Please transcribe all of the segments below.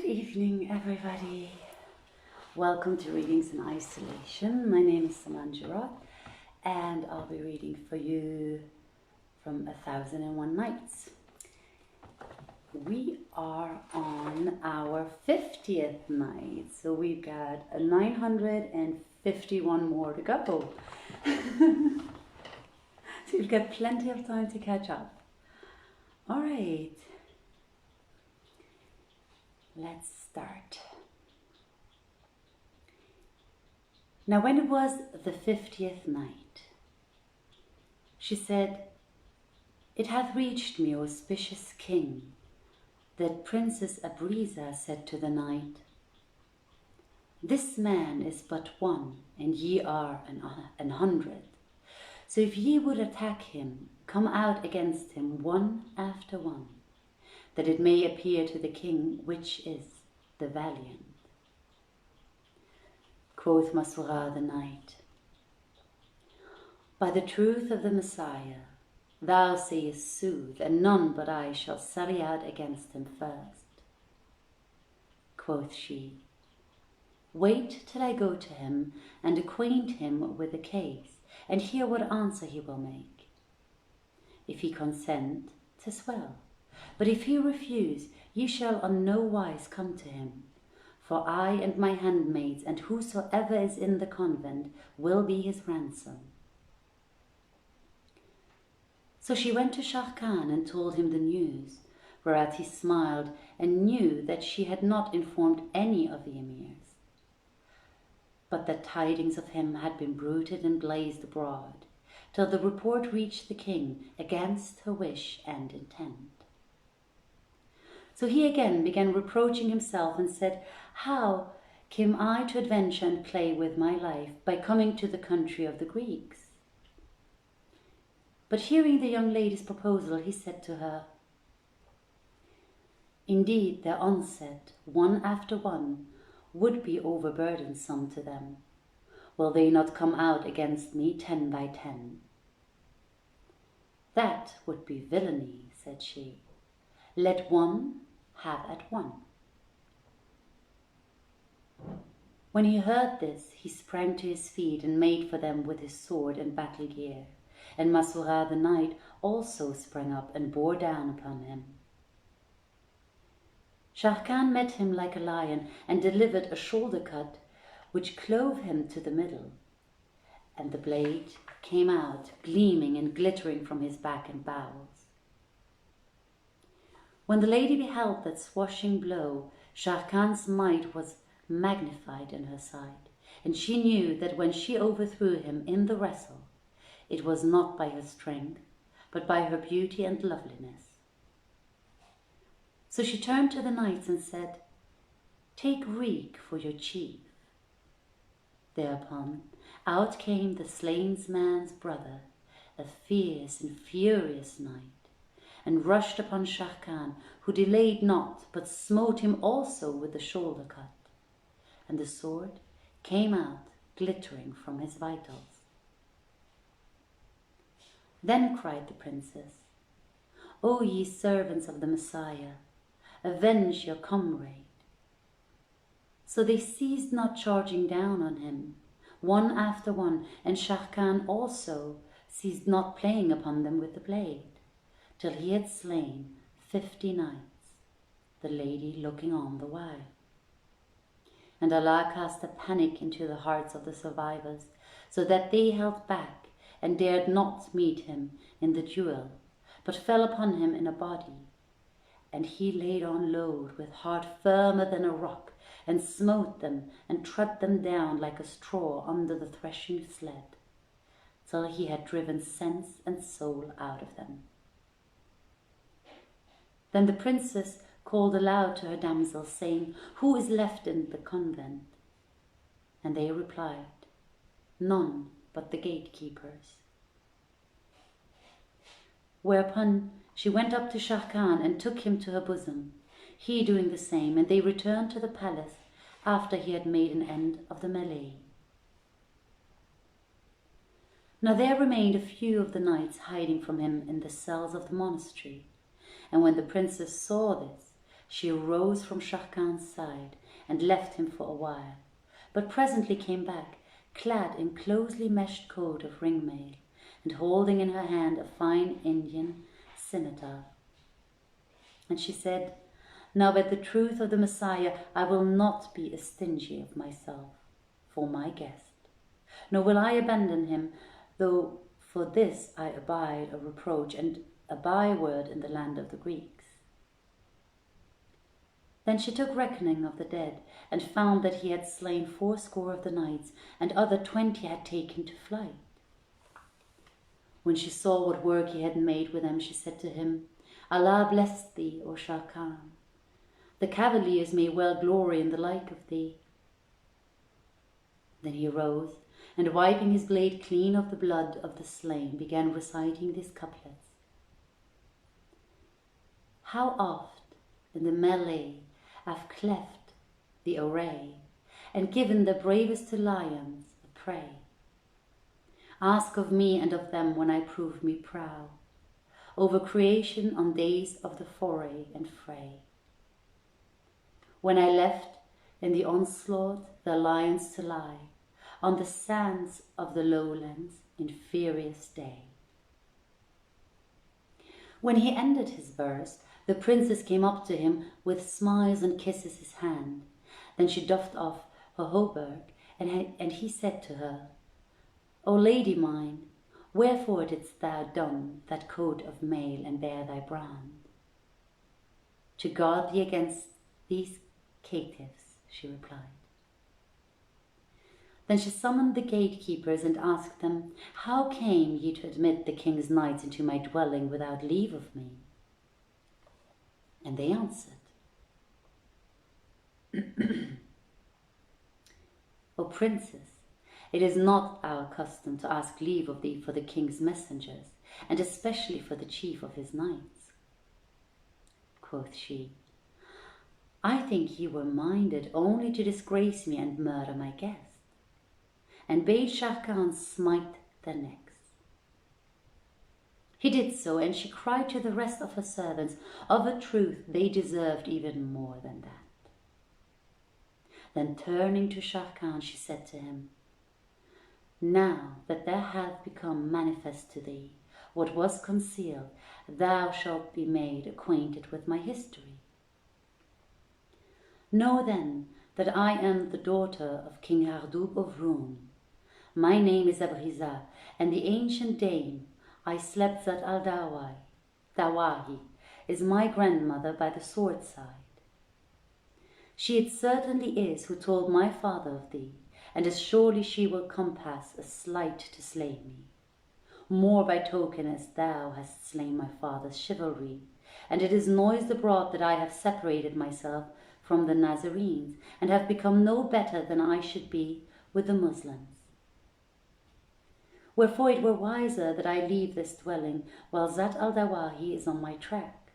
Good evening, everybody. Welcome to Readings in Isolation. My name is Saman Giraud, and I'll be reading for you from 1001 Nights. We are on our 50th night, so we've got 951 more to go. So you've got plenty of time to catch up. All right. Let's start. Now, when it was the 50th night, she said, "It hath reached me, O auspicious king, that Princess Abriza said to the knight, This man is but one, and ye are an hundred. So if ye would attack him, come out against him one after one, that it may appear to the king which is the valiant." Quoth Masura the knight, "By the truth of the Messiah, thou sayest sooth, and none but I shall sally out against him first." Quoth she, "Wait till I go to him and acquaint him with the case, and hear what answer he will make. If he consent, 'tis well. But if he refuse, ye shall on no wise come to him, for I and my handmaids and whosoever is in the convent will be his ransom." So she went to Shah Khan and told him the news, whereat he smiled and knew that she had not informed any of the emirs, but that tidings of him had been bruited and blazed abroad, till the report reached the king against her wish and intent. So he again began reproaching himself and said, "How came I to adventure and play with my life by coming to the country of the Greeks?" But hearing the young lady's proposal, he said to her, "Indeed, their onset, one after one, would be overburdensome to them. Will they not come out against me 10 by 10? "That would be villainy," said she. "Let one have at one." When he heard this, he sprang to his feet and made for them with his sword and battle gear, and Masura the knight also sprang up and bore down upon him. Shah Khan met him like a lion and delivered a shoulder cut which clove him to the middle, and the blade came out gleaming and glittering from his back and bowels. When the lady beheld that swashing blow, Shah Khan's might was magnified in her sight, and she knew that when she overthrew him in the wrestle, it was not by her strength, but by her beauty and loveliness. So she turned to the knights and said, "Take wreak for your chief." Thereupon out came the slain man's brother, a fierce and furious knight, and rushed upon Shah Khan, who delayed not, but smote him also with the shoulder cut, and the sword came out glittering from his vitals. Then cried the princess, "O ye servants of the Messiah, avenge your comrade." So they ceased not charging down on him, one after one, and Shah Khan also ceased not playing upon them with the blade, till he had slain 50 knights, the lady looking on the while. And Allah cast a panic into the hearts of the survivors, so that they held back and dared not meet him in the duel, but fell upon him in a body. And he laid on load with heart firmer than a rock, and smote them and trod them down like a straw under the threshing sled, till he had driven sense and soul out of them. Then the princess called aloud to her damsels, saying, "Who is left in the convent?" And they replied, "None but the gatekeepers." Whereupon she went up to Shah Khan and took him to her bosom, he doing the same, and they returned to the palace after he had made an end of the melee. Now there remained a few of the knights hiding from him in the cells of the monastery, and when the princess saw this, she rose from Shah Khan's side and left him for a while, but presently came back, clad in closely meshed coat of ringmail, and holding in her hand a fine Indian scimitar. And she said, "Now by the truth of the Messiah, I will not be stingy of myself for my guest, nor will I abandon him, though for this I abide a reproach and a byword in the land of the Greeks." Then she took reckoning of the dead, and found that he had slain 80 of the knights, and other 20 had taken to flight. When she saw what work he had made with them, she said to him, "Allah bless thee, O Shah Khan. The cavaliers may well glory in the like of thee." Then he rose, and wiping his blade clean of the blood of the slain, began reciting these couplets. "How oft in the melee I've cleft the array, and given the bravest to lions a prey. Ask of me and of them when I prove me proud, over creation on days of the foray and fray. When I left in the onslaught the lions to lie, on the sands of the lowlands in furious day." When he ended his verse, the princess came up to him with smiles and kisses his hand. Then she doffed off her hauberk, and he said to her, "O lady mine, wherefore didst thou don that coat of mail and bear thy brand?" "To guard thee against these caitiffs," she replied. Then she summoned the gatekeepers and asked them, "How came ye to admit the king's knights into my dwelling without leave of me?" And they answered, "O princess, it is not our custom to ask leave of thee for the king's messengers, and especially for the chief of his knights." Quoth she, "I think ye were minded only to disgrace me and murder my guest," and bade Shah Khan smite their necks. He did so, and she cried to the rest of her servants, of a truth they deserved even more than that. Then turning to Shah Khan, she said to him, "Now that there hath become manifest to thee what was concealed, thou shalt be made acquainted with my history. Know then that I am the daughter of King Hardub of Roum. My name is Abriza, and the ancient dame I slept Zat al-Dawahi is my grandmother by the sword side. She it certainly is who told my father of thee, and as surely she will compass a sleight to slay me, more by token as thou hast slain my father's chivalry, and it is noised abroad that I have separated myself from the Nazarenes, and have become no better than I should be with the Muslims. Wherefore it were wiser that I leave this dwelling while Zat al-Dawahi is on my track.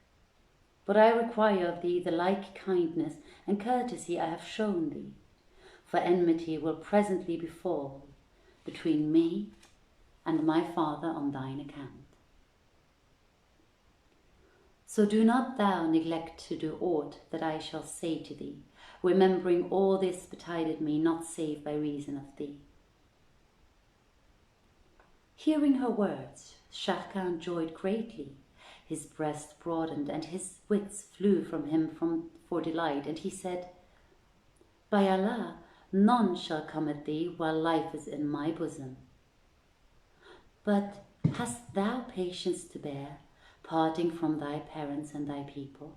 But I require of thee the like kindness and courtesy I have shown thee, for enmity will presently befall between me and my father on thine account. So do not thou neglect to do aught that I shall say to thee, remembering all this betided me not save by reason of thee." Hearing her words, Shah Khan joyed greatly. His breast broadened, and his wits flew from him for delight, and he said, "By Allah, none shall come at thee while life is in my bosom. But hast thou patience to bear, parting from thy parents and thy people?"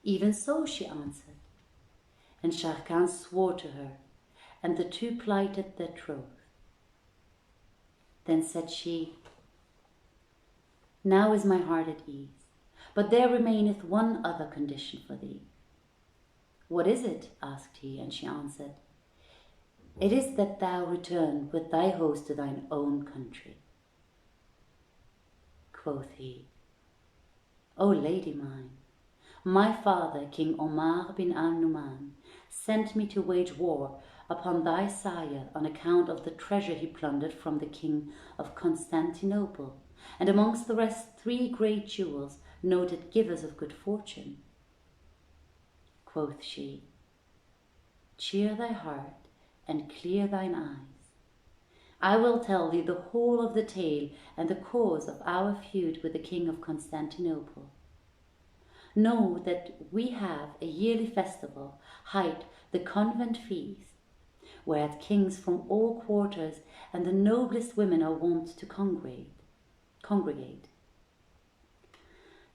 "Even so," she answered. And Shah Khan swore to her, and the two plighted their troth. Then said she, "Now is my heart at ease, but there remaineth one other condition for thee." "What is it?" asked he, and she answered, "It is that thou return with thy host to thine own country." Quoth he, "O lady mine, my father, King Omar bin al-Numan, sent me to wage war upon thy sire on account of the treasure he plundered from the king of Constantinople, and amongst the rest 3 great jewels, noted givers of good fortune. Quoth she, "Cheer thy heart and clear thine eyes. I will tell thee the whole of the tale and the cause of our feud with the King of Constantinople. Know that we have a yearly festival, hight the Convent Feast, whereat kings from all quarters and the noblest women are wont to congregate.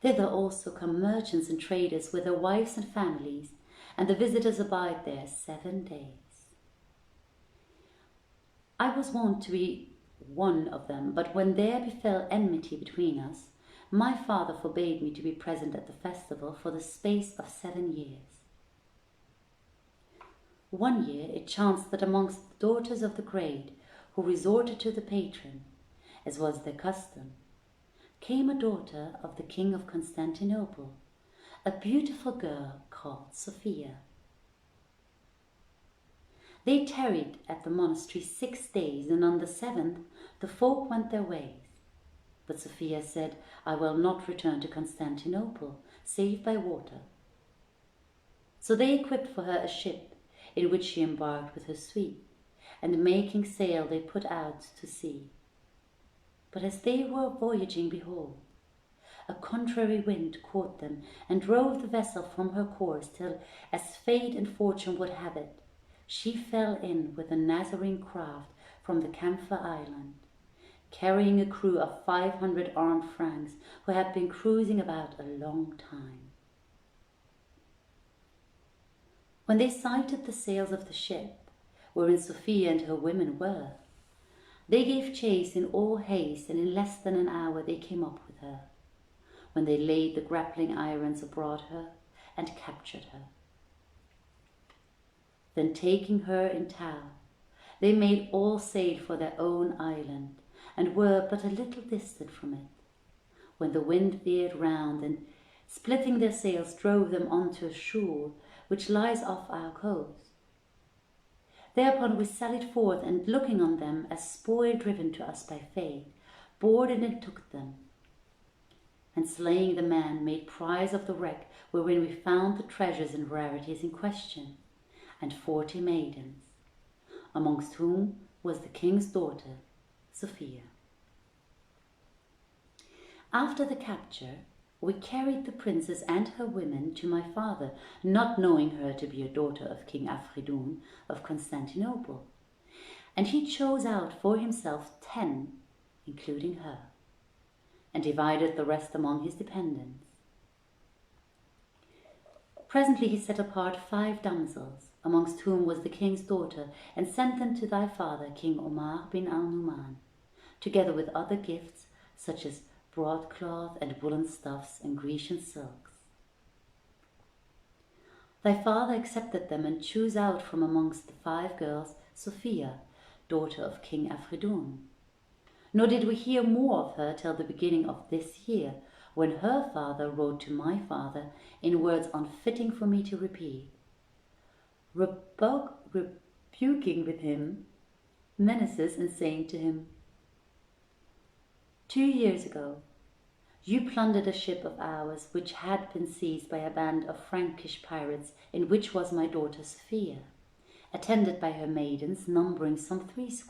Thither also come merchants and traders with their wives and families, and the visitors abide there 7 days. I was wont to be one of them, but when there befell enmity between us, my father forbade me to be present at the festival for the space of 7 years. One year it chanced that amongst the daughters of the great, who resorted to the patron, as was their custom, came a daughter of the King of Constantinople, a beautiful girl called Sophia. They tarried at the monastery 6 days, and on the 7th the folk went their ways. But Sophia said, "I will not return to Constantinople, save by water." So they equipped for her a ship, in which she embarked with her suite, and making sail they put out to sea. But as they were voyaging, behold, a contrary wind caught them, and drove the vessel from her course, till, as fate and fortune would have it, she fell in with a Nazarene craft from the Camphor Island, carrying a crew of 500 armed Franks who had been cruising about a long time. When they sighted the sails of the ship, wherein Sophia and her women were, they gave chase in all haste, and in less than an hour they came up with her, when they laid the grappling irons aboard her and captured her. Then taking her in tow, they made all sail for their own island, and were but a little distant from it, when the wind veered round, and splitting their sails drove them on to a shoal which lies off our coast. Thereupon we sallied forth, and looking on them as spoil driven to us by fate, boarded and took them, and slaying the man, made prize of the wreck, wherein we found the treasures and rarities in question, and 40 maidens, amongst whom was the king's daughter, Sophia. After the capture, we carried the princess and her women to my father, not knowing her to be a daughter of King Afridun of Constantinople, and he chose out for himself 10, including her, and divided the rest among his dependents. Presently he set apart 5 damsels, amongst whom was the king's daughter, and sent them to thy father, King Omar bin al-Numan, together with other gifts, such as broadcloth and woolen stuffs and Grecian silks. Thy father accepted them, and chose out from amongst the 5 girls Sophia, daughter of King Afridun. Nor did we hear more of her till the beginning of this year, when her father wrote to my father in words unfitting for me to repeat, rebuking with him menaces, and saying to him, 2 years ago, you plundered a ship of ours which had been seized by a band of Frankish pirates, in which was my daughter Sophia, attended by her maidens, numbering some 80.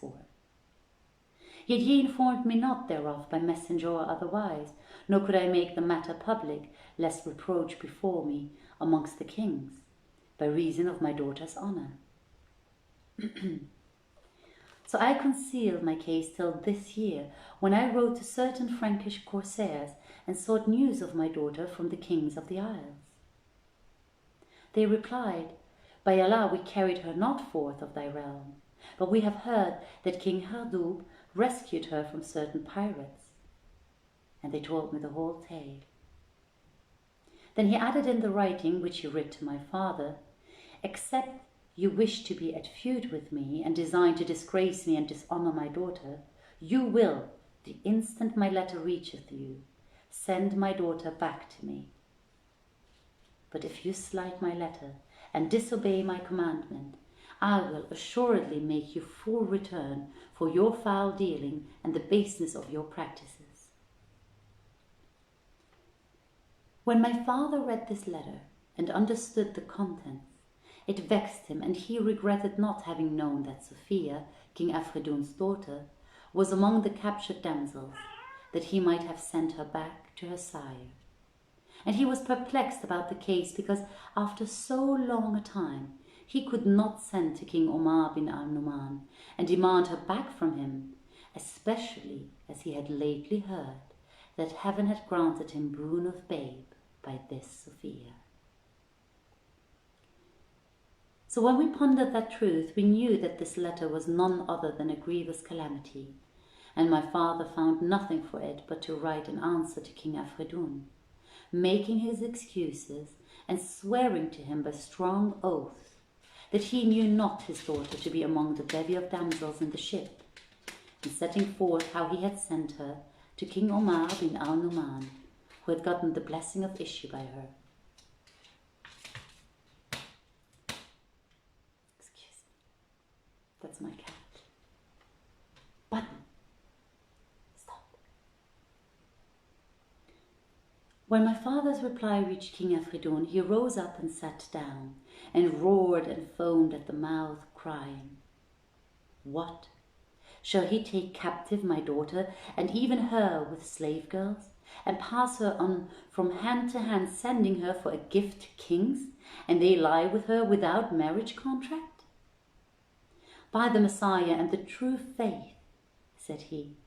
Yet ye informed me not thereof by messenger or otherwise, nor could I make the matter public, lest reproach befall me amongst the kings, by reason of my daughter's honour. So I concealed my case till this year, when I wrote to certain Frankish corsairs, and sought news of my daughter from the kings of the isles. They replied, By Allah, we carried her not forth of thy realm, but we have heard that King Hardub rescued her from certain pirates. And they told me the whole tale. Then he added in the writing which he writ to my father, Except you wish to be at feud with me, and design to disgrace me and dishonour my daughter, you will, the instant my letter reacheth you, send my daughter back to me. But if you slight my letter and disobey my commandment, I will assuredly make you full return for your foul dealing and the baseness of your practices. When my father read this letter and understood the contents, it vexed him, and he regretted not having known that Sophia, King Afridun's daughter, was among the captured damsels, that he might have sent her back to her sire. And he was perplexed about the case, because after so long a time he could not send to King Omar bin al-Numan and demand her back from him, especially as he had lately heard that heaven had granted him boon of babe by this Sophia. So when we pondered that truth, we knew that this letter was none other than a grievous calamity, and my father found nothing for it but to write an answer to King Afridun, making his excuses and swearing to him by strong oaths that he knew not his daughter to be among the bevy of damsels in the ship, and setting forth how he had sent her to King Omar bin al-Numan, who had gotten the blessing of issue by her. Excuse me, that's my cat. Button, stop. When my father's reply reached King Afridun, he rose up and sat down, and roared and foamed at the mouth, crying, "What? Shall he take captive my daughter, and even her with slave girls, and pass her on from hand to hand, sending her for a gift to kings, and they lie with her without marriage contract? By the Messiah and the true faith," said he,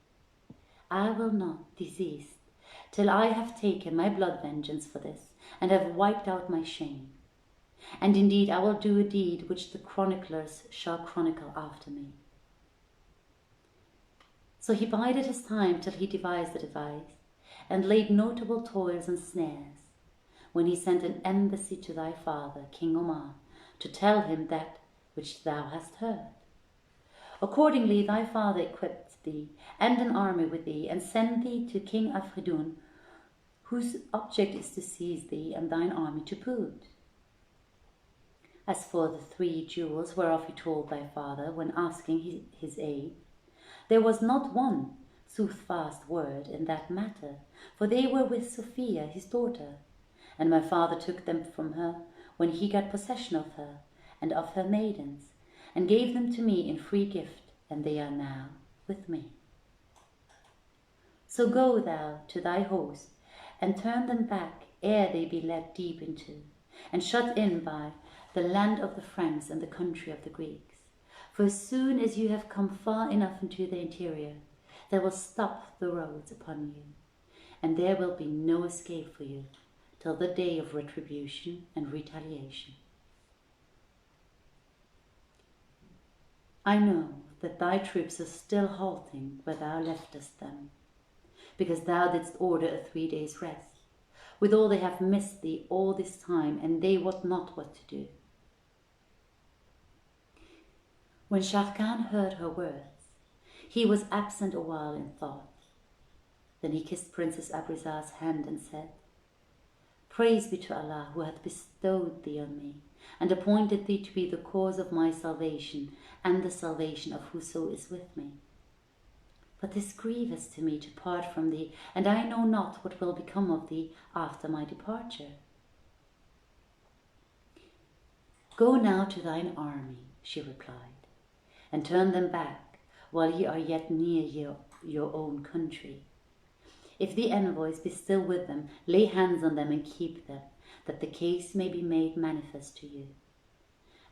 "I will not desist till I have taken my blood vengeance for this, and have wiped out my shame. And indeed I will do a deed which the chroniclers shall chronicle after me." So he bided his time till he devised a device, and laid notable toils and snares, when he sent an embassy to thy father, King Omar, to tell him that which thou hast heard. Accordingly thy father equipped thee, and an army with thee, and sent thee to King Afridun, whose object is to seize thee and thine army to boot. As for the 3 jewels whereof he told thy father when asking his aid, there was not one soothfast word in that matter, for they were with Sophia his daughter, and my father took them from her when he got possession of her and of her maidens, and gave them to me in free gift, and they are now with me. So go thou to thy host, and turn them back ere they be led deep into, and shut in by the land of the Franks and the country of the Greeks. For as soon as you have come far enough into the interior, they will stop the roads upon you, and there will be no escape for you till the day of retribution and retaliation. I know that thy troops are still halting where thou leftest them, because thou didst order a 3 days' rest. Withal they have missed thee all this time, and they wot not what to do. When Sharrkan heard her words, he was absent a while in thought. Then he kissed Princess Abrizar's hand and said, "Praise be to Allah, who hath bestowed thee on me, and appointed thee to be the cause of my salvation and the salvation of whoso is with me. But 'tis grievous to me to part from thee, and I know not what will become of thee after my departure." "Go now to thine army," she replied, "and turn them back while ye are yet near your own country. If the envoys be still with them, lay hands on them and keep them, that the case may be made manifest to you.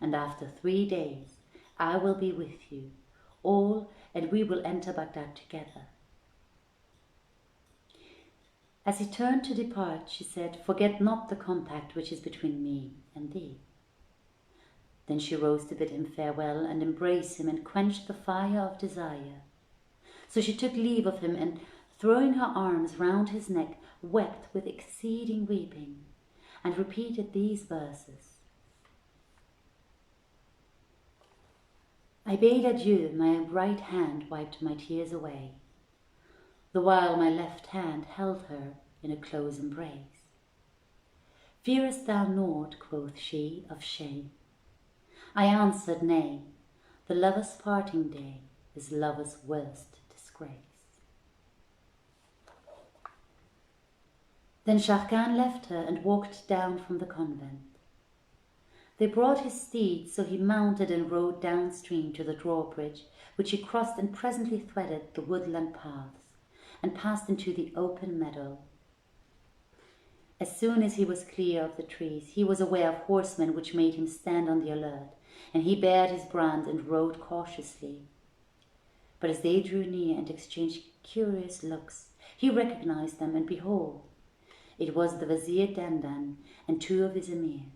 And after 3 days I will be with you all, and we will enter Baghdad together." As he turned to depart, she said, "Forget not the compact which is between me and thee." Then she rose to bid him farewell and embrace him and quench the fire of desire. So she took leave of him, and throwing her arms round his neck, wept with exceeding weeping, and repeated these verses: "I bade adieu, my right hand wiped my tears away, the while my left hand held her in a close embrace. Fearest thou naught," quoth she, "of shame?" I answered, "Nay, the lover's parting day is lover's worst disgrace." Then Sharrkan left her and walked down from the convent. They brought his steed, so he mounted and rode downstream to the drawbridge, which he crossed and presently threaded the woodland paths and passed into the open meadow. As soon as he was clear of the trees, he was aware of horsemen, which made him stand on the alert, and he bared his brand and rode cautiously. But as they drew near and exchanged curious looks, he recognized them, and behold, it was the Vizier Dandan and 2 of his emirs.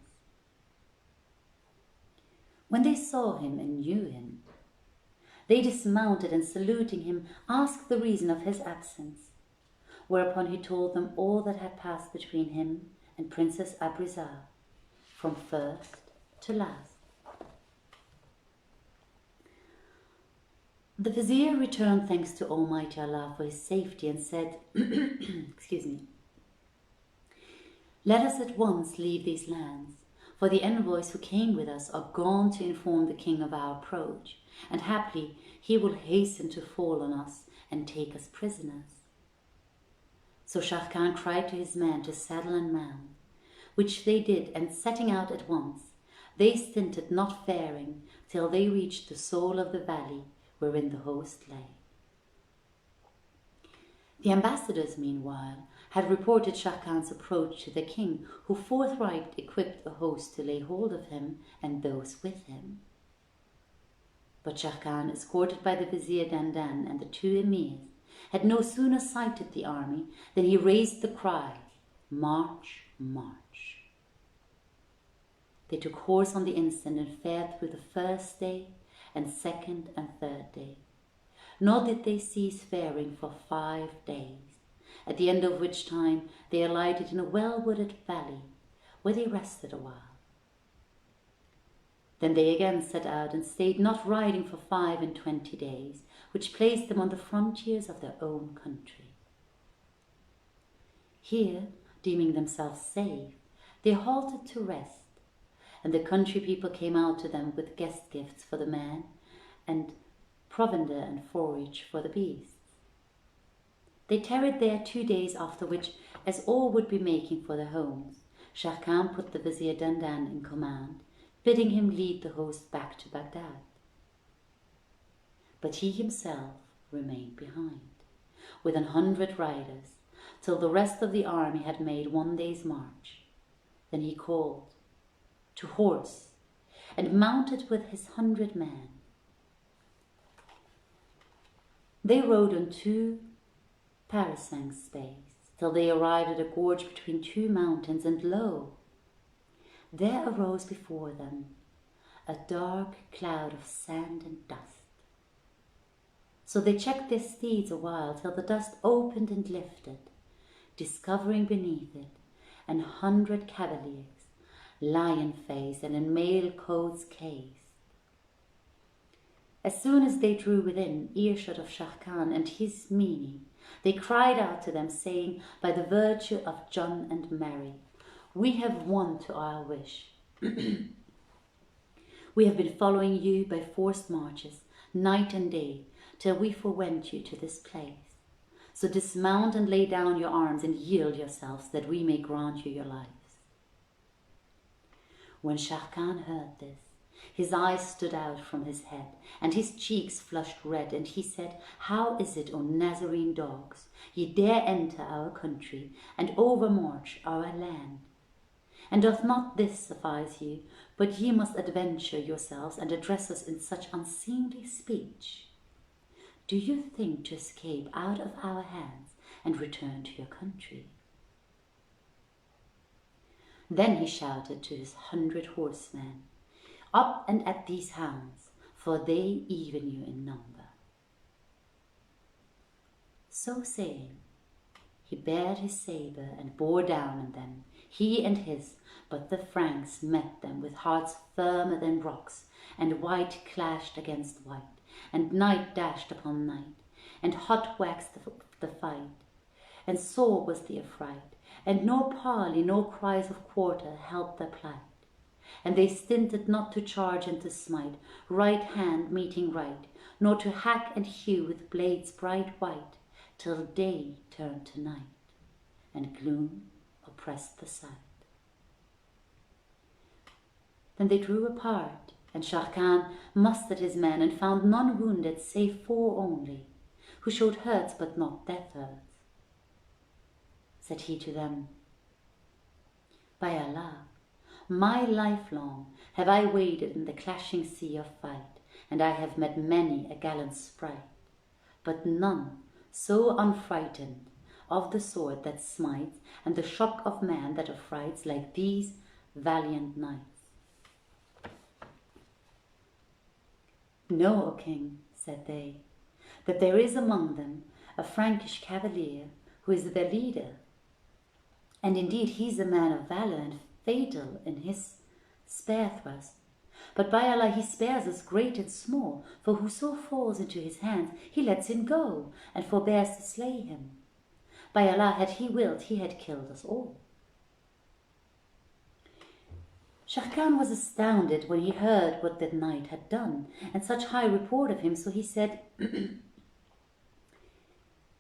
When they saw him and knew him, they dismounted and saluting him asked the reason of his absence, whereupon he told them all that had passed between him and Princess Abrizar, from first to last. The Vizier returned thanks to Almighty Allah for his safety and said, excuse me, "Let us at once leave these lands, for the envoys who came with us are gone to inform the king of our approach, and haply he will hasten to fall on us and take us prisoners." So Sharrkan cried to his men to saddle and mount, which they did, and setting out at once, they stinted not faring till they reached the soul of the valley wherein the host lay. The ambassadors, meanwhile, had reported Sharrkan's approach to the king, who forthright equipped a host to lay hold of him and those with him. But Sharrkan, escorted by the Vizier Dandan and the 2 emirs, had no sooner sighted the army than he raised the cry, "March, march." They took horse on the instant and fared through the first day and second and third day, nor did they cease faring for 5 days, at the end of which time they alighted in a well-wooded valley, where they rested a while. Then they again set out and stayed not riding for 25 days, which placed them on the frontiers of their own country. Here, deeming themselves safe, they halted to rest, and the country people came out to them with guest gifts for the men, and provender and forage for the beasts. They tarried there 2 days, after which, as all would be making for their homes, Sharrkan put the Vizier Dandan in command, bidding him lead the host back to Baghdad. But he himself remained behind, with 100 riders, till the rest of the army had made 1 day's march. Then he called to horse, and mounted with his 100 men. They rode on 2 parasangs space, till they arrived at a gorge between 2 mountains, and lo! There arose before them a dark cloud of sand and dust. So they checked their steeds a while, till the dust opened and lifted, discovering beneath it 100 cavaliers, lion-faced and in mail coats cased. As soon as they drew within earshot of Sharrkan and his meaning, they cried out to them, saying, "By the virtue of John and Mary, we have won to our wish. We have been following you by forced marches, night and day, till we forewent you to this place. So dismount and lay down your arms and yield yourselves, that we may grant you your lives." When Sharrkan heard this, his eyes stood out from his head, and his cheeks flushed red, and he said, "How is it, O Nazarene dogs, ye dare enter our country and overmarch our land? And doth not this suffice you, but ye must adventure yourselves and address us in such unseemly speech? Do you think to escape out of our hands and return to your country?" Then he shouted to his 100 horsemen, "Up and at these hounds, for they even you in number." So saying, he bared his sabre and bore down on them, he and his, but the Franks met them with hearts firmer than rocks, and white clashed against white, and night dashed upon night, and hot waxed the fight, and sore was the affright, and nor parley nor cries of quarter helped their plight. And they stinted not to charge and to smite, right hand meeting right, nor to hack and hew with blades bright white, till day turned to night, and gloom oppressed the sight. Then they drew apart, and Sharrkan mustered his men and found none wounded save 4 only, who showed hurts but not death hurts. Said he to them, "By Allah, my life long have I waded in the clashing sea of fight, and I have met many a gallant sprite, but none so unfrightened of the sword that smites and the shock of man that affrights like these valiant knights." "Know, O king," said they, "that there is among them a Frankish cavalier who is their leader. And indeed he's a man of valor and fatal in his spear thrust. But by Allah he spares us great and small, for whoso falls into his hands he lets him go and forbears to slay him. By Allah, had he willed, he had killed us all." Sharrkan was astounded when he heard what that knight had done, and such high report of him, so he said,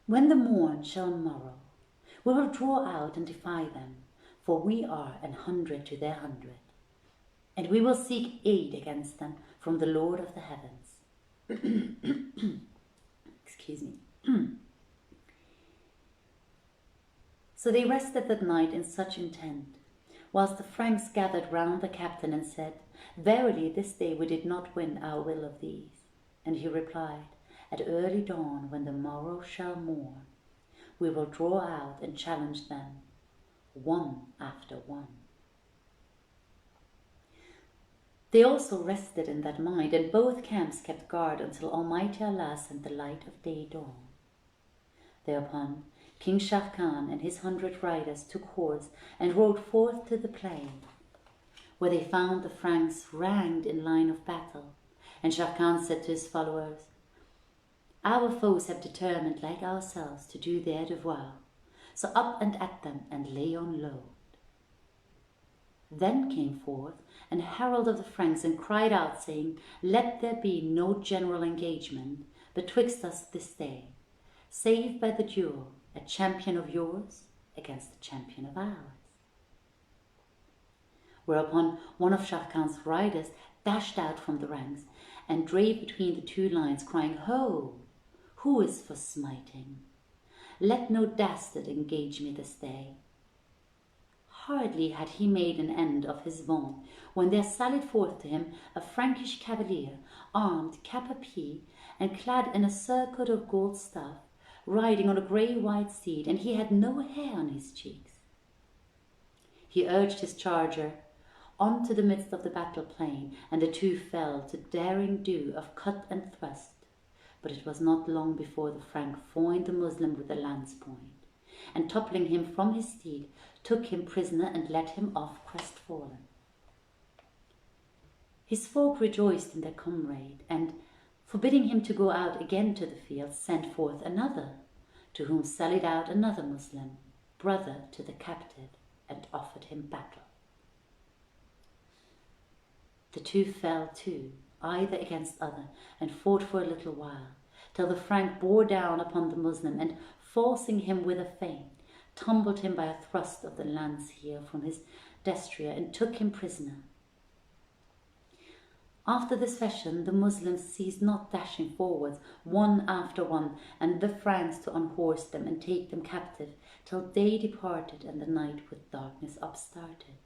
"When the morn shall morrow, we will draw out and defy them, for we are 100 to their 100, and we will seek aid against them from the Lord of the heavens." Excuse me. So they rested that night in such intent, whilst the Franks gathered round the captain and said, "Verily this day we did not win our will of these." And he replied, "At early dawn, when the morrow shall morn, we will draw out and challenge them, one after one." They also rested in that mind, and both camps kept guard until Almighty Allah sent the light of day dawn. Thereupon King Sharrkan and his 100 riders took horse and rode forth to the plain, where they found the Franks ranged in line of battle. And Sharrkan said to his followers, "Our foes have determined, like ourselves, to do their devoir, so up and at them and lay on load." Then came forth an herald of the Franks and cried out, saying, "Let there be no general engagement betwixt us this day, save by the duel, a champion of yours against a champion of ours." Whereupon one of Sharrkan's riders dashed out from the ranks and drave between the 2 lines, crying, "Ho! Who is for smiting? Let no dastard engage me this day." Hardly had he made an end of his vaunt when there sallied forth to him a Frankish cavalier, armed cap a pie and clad in a surcoat of gold stuff, riding on a grey-white steed, and he had no hair on his cheeks. He urged his charger on to the midst of the battle plain, and the 2 fell to daring do of cut and thrust. But it was not long before the Frank foined the Muslim with a lance point, and toppling him from his steed, took him prisoner and led him off crestfallen. His folk rejoiced in their comrade, and, forbidding him to go out again to the field, sent forth another, to whom sallied out another Muslim, brother to the captive, and offered him battle. The 2 fell too, either against other, and fought for a little while, till the Frank bore down upon the Muslim, and forcing him with a feint, tumbled him by a thrust of the lance heel from his destrier, and took him prisoner. After this fashion the Muslims ceased not dashing forwards, one after one, and the Franks to unhorse them and take them captive, till day departed and the night with darkness upstarted.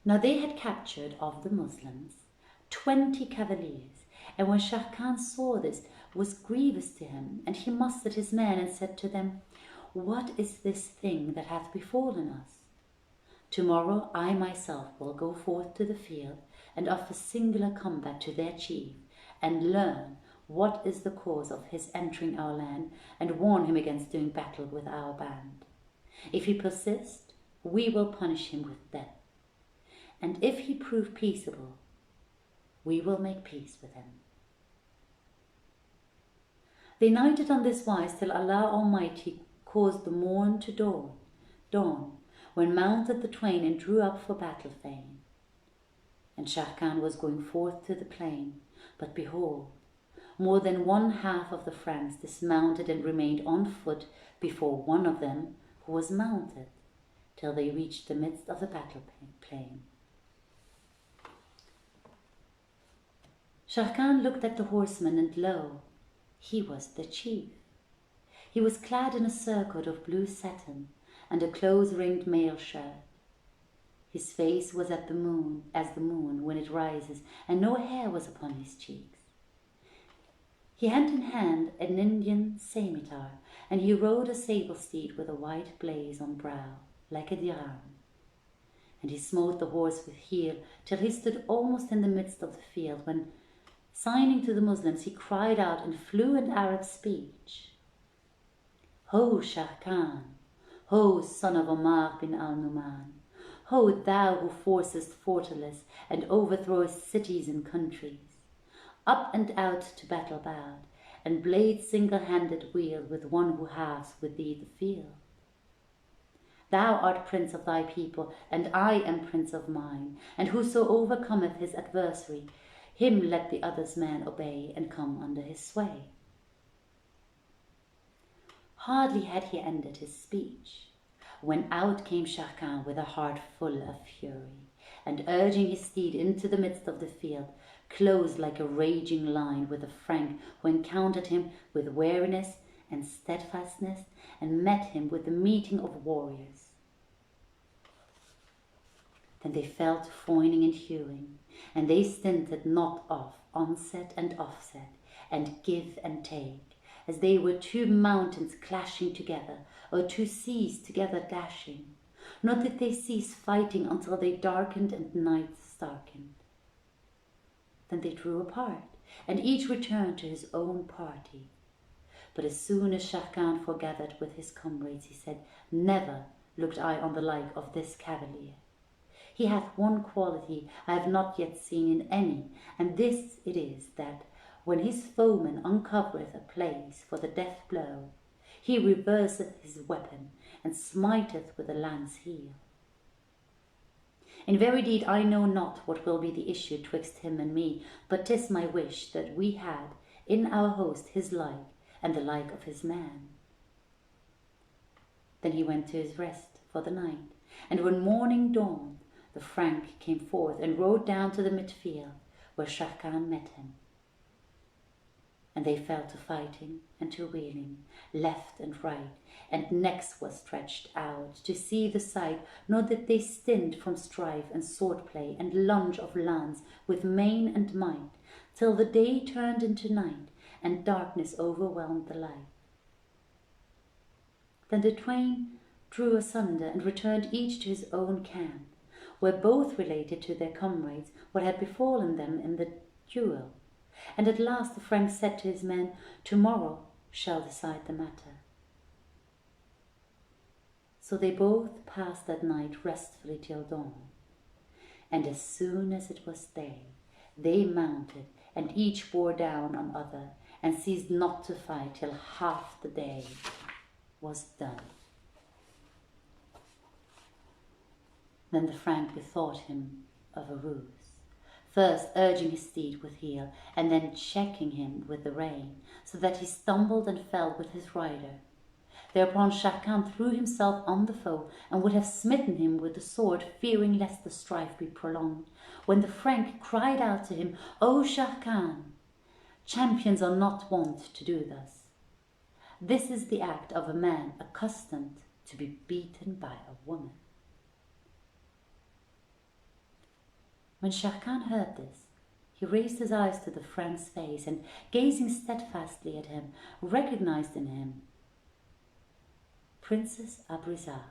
Now they had captured of the Muslims 20 cavaliers, and when Sharrkan saw this, was grievous to him, and he mustered his men and said to them, "What is this thing that hath befallen us? Tomorrow I myself will go forth to the field and offer singular combat to their chief, and learn what is the cause of his entering our land, and warn him against doing battle with our band. If he persist, we will punish him with death, and if he prove peaceable, we will make peace with him." They nighted on this wise till Allah Almighty caused the morn to dawn, when mounted the twain and drew up for battle fain. And Sharrkan was going forth to the plain, but behold, more than one half of the Franks dismounted and remained on foot before one of them who was mounted, till they reached the midst of the battle plain. Sharrkan looked at the horseman, and lo, he was the chief. He was clad in a surcoat of blue satin and a close-ringed mail shirt. His face was as the moon when it rises, and no hair was upon his cheeks. He had in hand an Indian scimitar, and he rode a sable steed with a white blaze on brow, like a dirham. And he smote the horse with heel till he stood almost in the midst of the field, when, signing to the Muslims, he cried out in fluent Arab speech, "Ho, Sharrkan! Ho, son of Omar bin al-Numan! Ho, thou who forcest fortalice and overthrowest cities and countries! Up and out to battle bowed, and blade single-handed wield with one who halves with thee the field. Thou art prince of thy people, and I am prince of mine, and whoso overcometh his adversary, him let the other's man obey and come under his sway." Hardly had he ended his speech, when out came Sharrkan with a heart full of fury, and urging his steed into the midst of the field, closed like a raging lion with a Frank who encountered him with wariness and steadfastness, and met him with the meeting of warriors. Then they fell to foining and hewing, and they stinted not of onset and offset, and give and take, as they were two mountains clashing together, or two seas together dashing. Nor did they cease fighting until they darkened and night starkened. Then they drew apart, and each returned to his own party. But as soon as Sharrkan foregathered with his comrades, he said, "Never looked I on the like of this cavalier. He hath one quality I have not yet seen in any, and this it is, that when his foeman uncovereth a place for the death blow, he reverseth his weapon, and smiteth with a lance heel. In very deed I know not what will be the issue twixt him and me, but 'tis my wish that we had in our host his like, and the like of his man." Then he went to his rest for the night, and when morning dawned, the Frank came forth and rode down to the midfield, where Sharrkan met him. And they fell to fighting and to wheeling, left and right, and necks were stretched out to see the sight, nor did they stint from strife and sword-play and lunge of lance with main and might, till the day turned into night, and darkness overwhelmed the light. Then the twain drew asunder and returned each to his own camp, where both related to their comrades what had befallen them in the duel. And at last the Frank said to his men, "Tomorrow shall decide the matter." So they both passed that night restfully till dawn. And as soon as it was day, they mounted, and each bore down on other, and ceased not to fight till half the day was done. Then the Frank bethought him of a ruse, first urging his steed with heel, and then checking him with the rein, so that he stumbled and fell with his rider. Thereupon Sharrkan threw himself on the foe, and would have smitten him with the sword, fearing lest the strife be prolonged, when the Frank cried out to him, "O Sharrkan, champions are not wont to do thus. This is the act of a man accustomed to be beaten by a woman." When Sharrkan heard this, he raised his eyes to the Frank's face, and gazing steadfastly at him, recognized in him Princess Abrizar,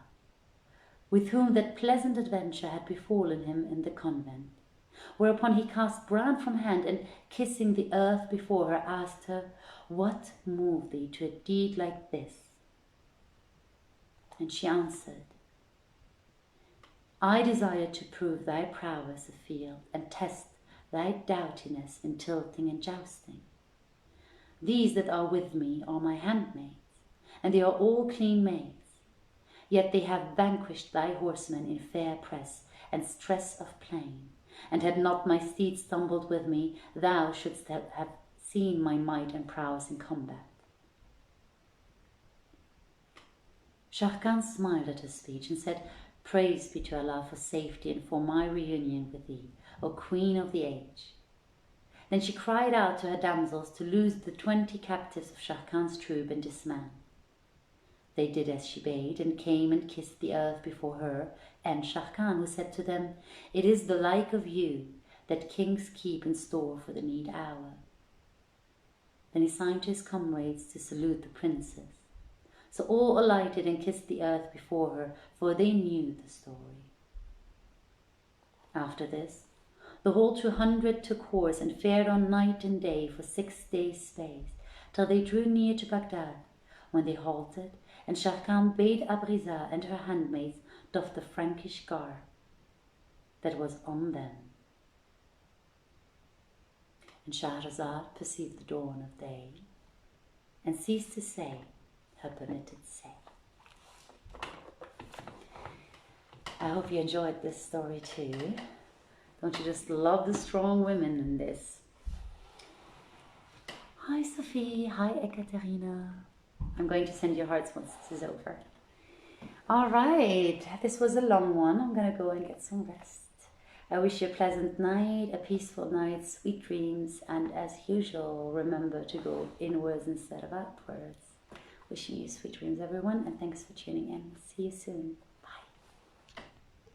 with whom that pleasant adventure had befallen him in the convent. Whereupon he cast brand from hand, and kissing the earth before her, asked her, "What moved thee to a deed like this?" And she answered, "I desire to prove thy prowess afield, and test thy doughtiness in tilting and jousting. These that are with me are my handmaids, and they are all clean maids. Yet they have vanquished thy horsemen in fair press and stress of plain, and had not my steed stumbled with me, thou shouldst have seen my might and prowess in combat. Shah Khan smiled at her speech and said, "Praise be to Allah for safety and for my reunion with thee, O Queen of the Age." Then she cried out to her damsels to loose the 20 captives of Shah Khan's troop and dismount. They did as she bade, and came and kissed the earth before her and Shah Khan, who said to them, "It is the like of you that kings keep in store for the need hour." Then he signed to his comrades to salute the princess. So all alighted and kissed the earth before her, for they knew the story. After this, the whole 200 took horse and fared on night and day for 6 days' space, till they drew near to Baghdad, when they halted, and Shah Khan bade Abriza and her handmaids doff the Frankish garb that was on them. And Shahrazad perceived the dawn of day, and ceased to say her permitted say. I hope you enjoyed this story too. Don't you just love the strong women in this? Hi Sophie, hi Ekaterina. I'm going to send you hearts once this is over. All right, this was a long one. I'm going to go and get some rest. I wish you a pleasant night, a peaceful night, sweet dreams, and as usual, remember to go inwards instead of outwards. Wishing you sweet dreams, everyone, and thanks for tuning in. See you soon.